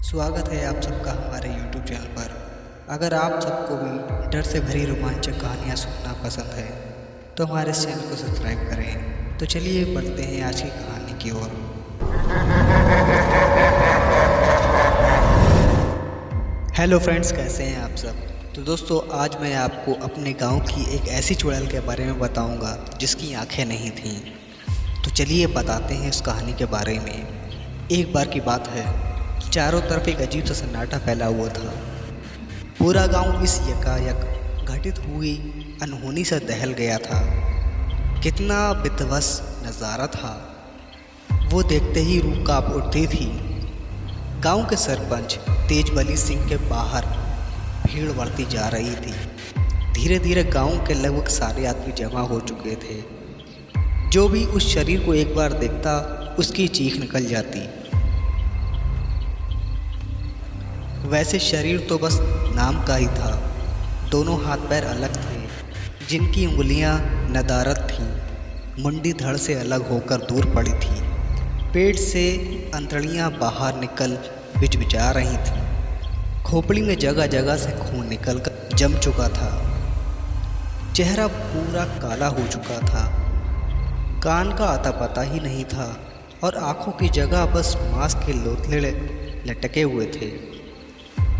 स्वागत है आप सबका हमारे YouTube चैनल पर। अगर आप सबको भी डर से भरी रोमांचक कहानियाँ सुनना पसंद है तो हमारे इस चैनल को सब्सक्राइब करें। तो चलिए बढ़ते हैं आज की कहानी की ओर। हेलो फ्रेंड्स, कैसे हैं आप सब। तो दोस्तों, आज मैं आपको अपने गांव की एक ऐसी चुड़ैल के बारे में बताऊंगा जिसकी आंखें नहीं थीं। तो चलिए बताते हैं इस कहानी के बारे में। एक बार की बात है, चारों तरफ एक अजीब सा सन्नाटा फैला हुआ था। पूरा गांव इस यकायक घटित हुई अनहोनी से दहल गया था। कितना विध्वंस नज़ारा था, वो देखते ही रूह कांप उठती थी। गांव के सरपंच तेजबली सिंह के बाहर भीड़ बढ़ती जा रही थी। धीरे धीरे गांव के लगभग सारे आदमी जमा हो चुके थे। जो भी उस शरीर को एक बार देखता उसकी चीख निकल जाती। वैसे शरीर तो बस नाम का ही था। दोनों हाथ पैर अलग थे, जिनकी उंगलियां नदारद थीं। मुंडी धड़ से अलग होकर दूर पड़ी थी। पेट से अंतड़ियां बाहर निकल बिचबिचा रही थीं। खोपड़ी में जगह जगह से खून निकलकर जम चुका था। चेहरा पूरा काला हो चुका था। कान का आता पता ही नहीं था और आंखों की जगह बस मांस के लोथड़े लटके हुए थे।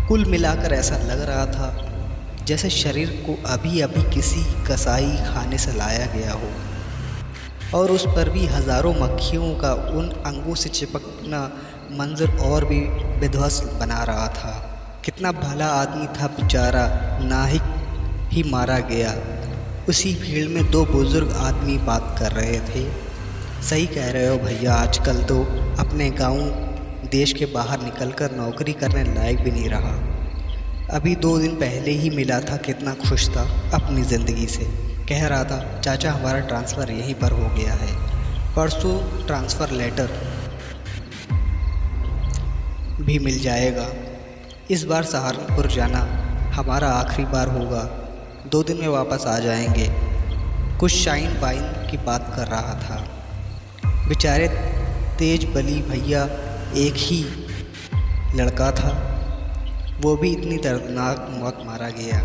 कुल मिलाकर ऐसा लग रहा था जैसे शरीर को अभी अभी किसी कसाई खाने से लाया गया हो, और उस पर भी हज़ारों मक्खियों का उन अंगों से चिपकना मंजर और भी विध्वंस बना रहा था। कितना भला आदमी था बेचारा, नाहिक ही मारा गया। उसी भीड़ में दो बुजुर्ग आदमी बात कर रहे थे। सही कह रहे हो भैया, आजकल तो अपने गाँव देश के बाहर निकलकर नौकरी करने लायक भी नहीं रहा। अभी 2 दिन पहले ही मिला था, कितना खुश था अपनी ज़िंदगी से। कह रहा था चाचा हमारा ट्रांसफ़र यहीं पर हो गया है, परसों ट्रांसफ़र लेटर भी मिल जाएगा। इस बार सहारनपुर जाना हमारा आखिरी बार होगा, 2 दिन में वापस आ जाएंगे। कुछ शाइन वाइन की बात कर रहा था। बेचारे तेजबली भैया एक ही लड़का था, वो भी इतनी दर्दनाक मौत मारा गया।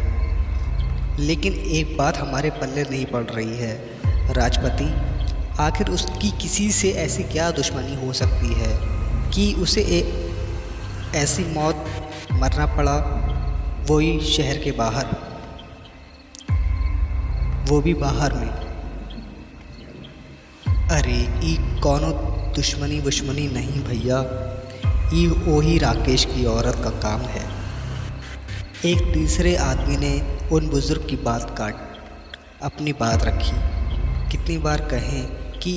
लेकिन एक बात हमारे पल्ले नहीं पड़ रही है राजपति, आखिर उसकी किसी से ऐसी क्या दुश्मनी हो सकती है कि उसे एक ऐसी मौत मरना पड़ा, वो ही शहर के बाहर, वो भी बाहर में। अरे ई कौनो दुश्मनी वुश्मनी नहीं भैया, ये वही राकेश की औरत का काम है। एक तीसरे आदमी ने उन बुज़ुर्ग की बात काट अपनी बात रखी। कितनी बार कहें कि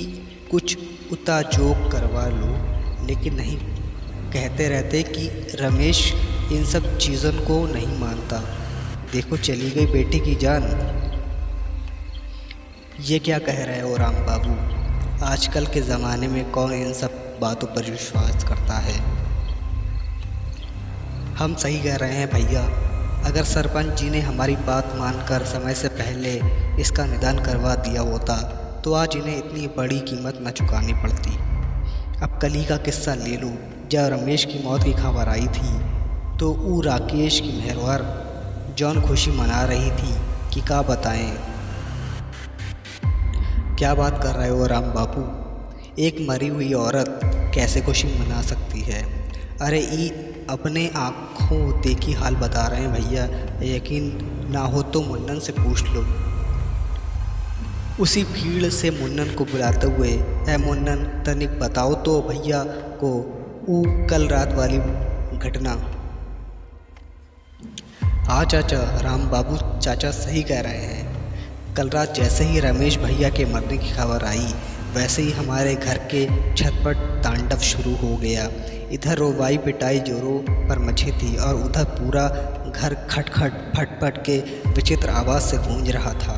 कुछ उता जोक करवा लो, लेकिन नहीं, कहते रहते कि रमेश इन सब चीज़ों को नहीं मानता। देखो चली गई बेटी की जान। ये क्या कह रहे हो राम बाबू, आजकल के ज़माने में कौन इन सब बातों पर विश्वास करता है। हम सही कह रहे हैं भैया, अगर सरपंच जी ने हमारी बात मानकर समय से पहले इसका निदान करवा दिया होता तो आज इन्हें इतनी बड़ी कीमत न चुकानी पड़ती। अब कल ही का किस्सा ले लो, जब रमेश की मौत की खबर आई थी तो वो राकेश की मेहरवार जौन खुशी मना रही थी कि क्या बताएं। क्या बात कर रहे हो राम बाबू, एक मरी हुई औरत कैसे खुशी मना सकती है। अरे ई अपने आँखों देखी हाल बता रहे हैं भैया, यकीन ना हो तो मुन्नन से पूछ लो। उसी भीड़ से मुन्नन को बुलाते हुए, ऐ मुन्नन तनिक बताओ तो भैया को वो कल रात वाली घटना। हाँ चाचा, राम बाबू चाचा सही कह रहे हैं। कल रात जैसे ही रमेश भैया के मरने की खबर आई, वैसे ही हमारे घर के छत पर तांडव शुरू हो गया। इधर रोवाई पिटाई जोरों पर मची थी और उधर पूरा घर खटखट फटफट के विचित्र आवाज़ से गूंज रहा था।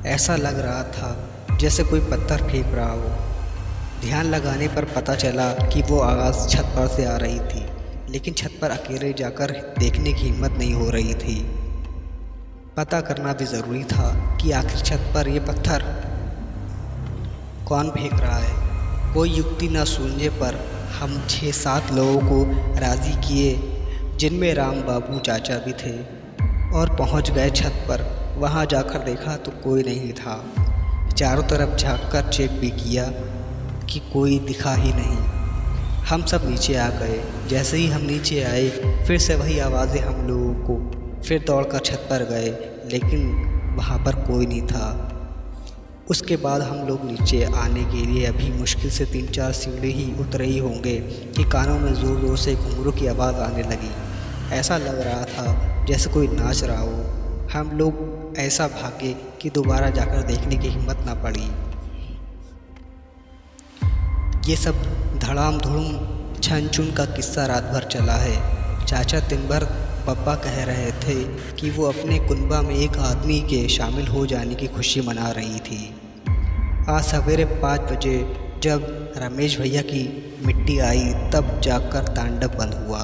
ऐसा लग रहा था जैसे कोई पत्थर फेंक रहा हो। ध्यान लगाने पर पता चला कि वो आवाज़ छत पर से आ रही थी, लेकिन छत पर अकेले जाकर देखने की हिम्मत नहीं हो रही थी। पता करना भी ज़रूरी था कि आखिर छत पर ये पत्थर कौन फेंक रहा है। कोई युक्ति न सूझने पर हम 6-7 लोगों को राज़ी किए, जिनमें राम बाबू चाचा भी थे, और पहुंच गए छत पर। वहां जाकर देखा तो कोई नहीं था। चारों तरफ झांककर चेक भी किया कि कोई दिखा ही नहीं। हम सब नीचे आ गए। जैसे ही हम नीचे आए, फिर से वही आवाज़ें हम लोगों को। फिर दौड़कर छत पर गए, लेकिन वहाँ पर कोई नहीं था। उसके बाद हम लोग नीचे आने के लिए अभी मुश्किल से 3-4 सीढ़ी ही उतरे ही होंगे कि कानों में ज़ोर ज़ोर से घुंघरू की आवाज़ आने लगी। ऐसा लग रहा था जैसे कोई नाच रहा हो। हम लोग ऐसा भागे कि दोबारा जाकर देखने की हिम्मत ना पड़ी। ये सब धड़ाम धुड़ुम छन छुन का किस्सा रात भर चला है। चाचा दिन भर पप्पा कह रहे थे कि वो अपने कुनबा में एक आदमी के शामिल हो जाने की खुशी मना रही थी। आज सवेरे 5 बजे जब रमेश भैया की मिट्टी आई, तब जाकर तांडव बंद हुआ।